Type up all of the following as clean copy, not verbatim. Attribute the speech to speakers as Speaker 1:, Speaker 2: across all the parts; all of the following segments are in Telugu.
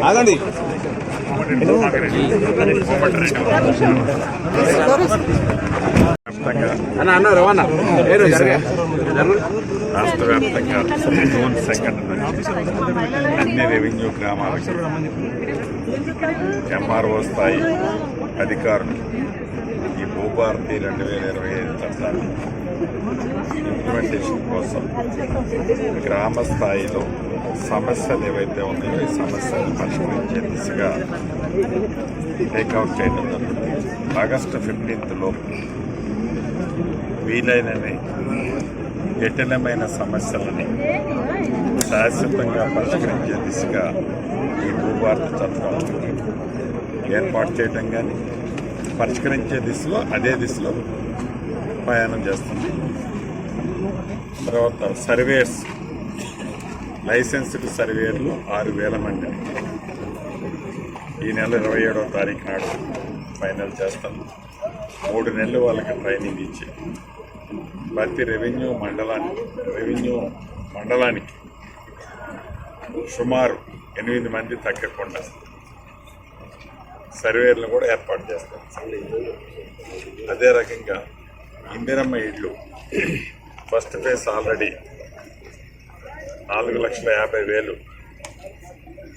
Speaker 1: ఆగండి.
Speaker 2: రాష్ట్ర వ్యాప్తంగా జూన్ 2 నుంచి అన్ని రెవెన్యూ గ్రామాలకు ఎంఆర్ఓ స్థాయి అధికారులు ఈ భూభారతి 2025 చట్టాన్ని ఇంప్లిమెంటేషన్ కోసం గ్రామ స్థాయిలో సమస్యలు ఏవైతే ఉన్నాయో ఈ సమస్యలను పరిష్కరించే దిశగా టేక్అవుట్ చేయడం జరుగుతుంది. ఆగస్టు 15 లోపు వీలైనని జటిలమైన సమస్యలని శాశ్వతంగా పరిష్కరించే దిశగా ఈ భూభారతి చట్టం ఏర్పాటు చేయడం కానీ పరిష్కరించే దిశలో అదే దిశలో ప్రయాణం చేస్తుంది. తర్వాత సర్వేయర్స్, లైసెన్స్డ్ సర్వేయర్లు 6,000 మంది ఈ నెల 27వ తారీఖు నాడు ఫైనల్ చేస్తాం. 3 నెలలు వాళ్ళకి ట్రైనింగ్ ఇచ్చి ప్రతి రెవెన్యూ మండలానికి సుమారు 8 మంది తగ్గకుండా సర్వేర్లు కూడా ఏర్పాటు చేస్తాం. అదే రకంగా ఇందిరమ్మ ఇళ్ళు ఫస్ట్ ఫేజ్ ఆల్రెడీ 4,50,000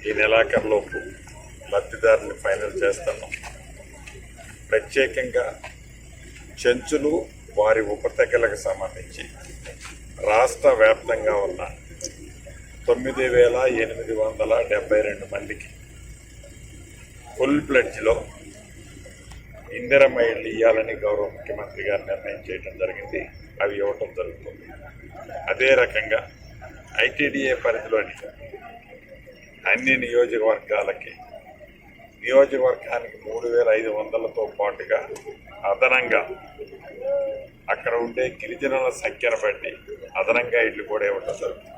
Speaker 2: ఈ నెలాఖరులోపు లబ్ధిదారుని ఫైనల్ చేస్తాము. ప్రత్యేకంగా చెంచులు వారి ఉపతెగలకు సంబంధించి రాష్ట్ర వ్యాప్తంగా ఉన్న 9,872 మందికి ఫుల్ ప్లెడ్జ్లో ఇందిరమ్మ ఇళ్ళు ఇవ్వాలని గౌరవ ముఖ్యమంత్రి గారు నిర్ణయం చేయడం జరిగింది. అవి ఇవ్వటం జరుగుతుంది. అదే రకంగా ఐటీడీఏ పరిధిలోని అన్ని నియోజకవర్గానికి 3,500తో పాటుగా అదనంగా అక్కడ ఉండే గిరిజనుల సంఖ్యను బట్టి అదనంగా ఇళ్ళు కూడా ఇవ్వటం జరుగుతుంది.